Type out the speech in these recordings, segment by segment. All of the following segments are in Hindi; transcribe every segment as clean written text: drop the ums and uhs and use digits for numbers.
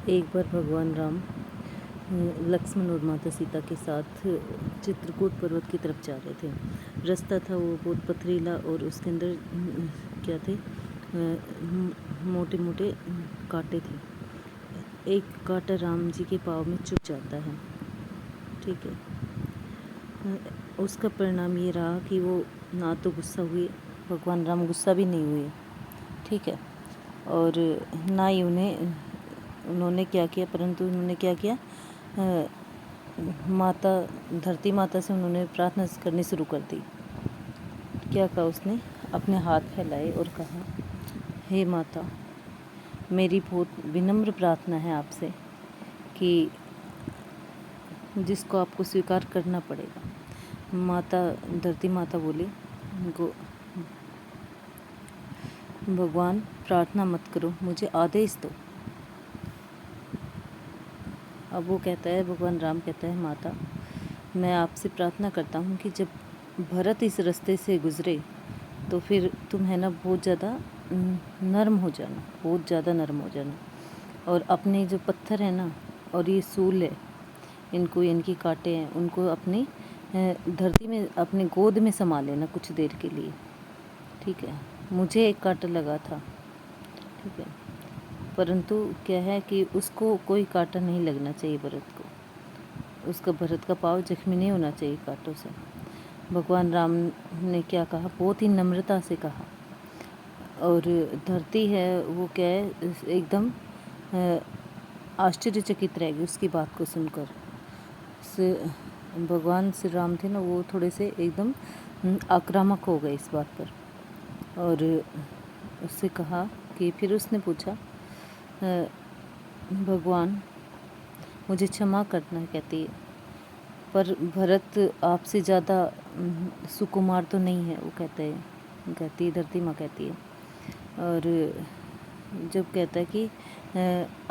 एक बार भगवान राम लक्ष्मण और माता सीता के साथ चित्रकूट पर्वत की तरफ जा रहे थे। रास्ता था वो बहुत पथरीला और उसके अंदर क्या थे, मोटे मोटे कांटे थे। एक कांटा राम जी के पाँव में चुभ जाता है। ठीक है। उसका परिणाम ये रहा कि वो ना तो गुस्सा हुए, भगवान राम गुस्सा भी नहीं हुए। ठीक है। और ना ही उन्होंने क्या किया, परंतु उन्होंने क्या किया, माता धरती माता से उन्होंने प्रार्थना करनी शुरू कर दी। क्या कहा उसने, अपने हाथ फैलाए और कहा, हे माता, मेरी बहुत विनम्र प्रार्थना है आपसे कि जिसको आपको स्वीकार करना पड़ेगा। माता धरती माता बोली, भगवान प्रार्थना मत करो, मुझे आदेश दो। अब वो कहता है, भगवान राम कहता है, माता मैं आपसे प्रार्थना करता हूँ कि जब भरत इस रास्ते से गुज़रे तो फिर तुम है ना बहुत ज़्यादा नर्म हो जाना, बहुत ज़्यादा नर्म हो जाना, और अपने जो पत्थर है ना और ये सूल है, इनको, इनकी कांटे हैं, उनको अपनी धरती में अपने गोद में समा लेना कुछ देर के लिए। ठीक है। मुझे एक कांटा लगा था। ठीक है। परंतु क्या है कि उसको कोई कांटा नहीं लगना चाहिए भरत को, उसका भरत का पाँव जख्मी नहीं होना चाहिए कांटों से। भगवान राम ने क्या कहा, बहुत ही नम्रता से कहा, और धरती है वो क्या है, एकदम आश्चर्यचकित रहेगी उसकी बात को सुनकर। भगवान श्री राम थे ना, वो थोड़े से एकदम आक्रामक हो गए इस बात पर। और उससे कहा कि, फिर उसने पूछा, भगवान मुझे क्षमा करना कहती है, पर भरत आपसे ज़्यादा सुकुमार तो नहीं है, वो कहती है धरती माँ कहती है। और जब कहता है कि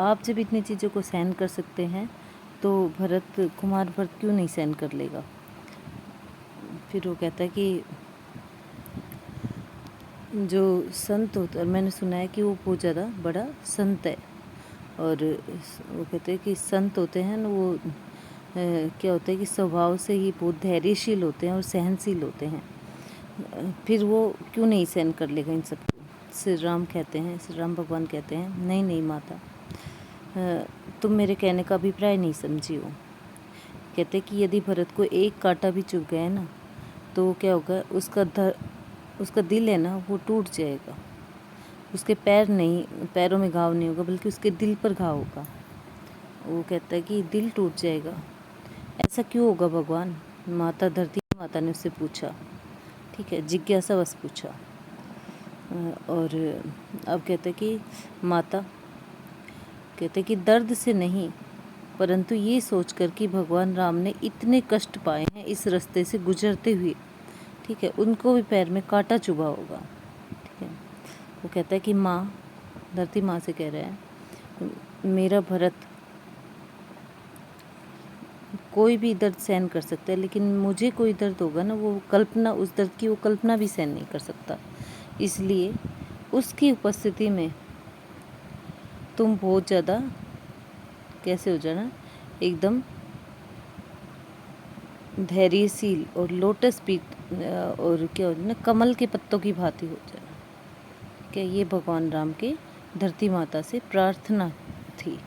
आप जब इतनी चीज़ों को सहन कर सकते हैं तो कुमार भरत क्यों नहीं सहन कर लेगा। फिर वो कहता है कि जो संत होता है, मैंने सुना है कि वो बहुत ज़्यादा बड़ा संत है, और वो कहते हैं कि संत होते हैं ना, वो क्या होता है कि स्वभाव से ही बहुत धैर्यशील होते हैं और सहनशील होते हैं, फिर वो क्यों नहीं सहन कर लेगा इन सबको। श्री राम भगवान कहते हैं, नहीं नहीं माता, तुम मेरे कहने का अभिप्राय नहीं समझी हो। कहते कि यदि भरत को एक कांटा भी चुभ गया ना तो क्या होगा, उसका दिल है ना वो टूट जाएगा। उसके पैरों में घाव नहीं होगा, बल्कि उसके दिल पर घाव होगा। वो कहता है कि दिल टूट जाएगा, ऐसा क्यों होगा भगवान। माता धरती माता ने उससे पूछा। ठीक है, जिज्ञासावश पूछा। और अब कहते कि माता, कहते कि दर्द से नहीं, परंतु ये सोचकर कि भगवान राम ने इतने कष्ट पाए हैं इस रास्ते से गुजरते हुए। ठीक है, उनको भी पैर में कांटा चुभा होगा। ठीक है। वो कहता है कि माँ, धरती माँ से कह रहा है, मेरा भरत कोई भी दर्द सहन कर सकता है, लेकिन मुझे कोई दर्द होगा ना, वो कल्पना, उस दर्द की वो कल्पना भी सहन नहीं कर सकता। इसलिए उसकी उपस्थिति में तुम बहुत ज़्यादा कैसे हो जाना, एकदम धैर्यशील और लोटस पीठ, और क्या हो जाना, कमल के पत्तों की भांति हो जाना। क्या ये भगवान राम के धरती माता से प्रार्थना थी।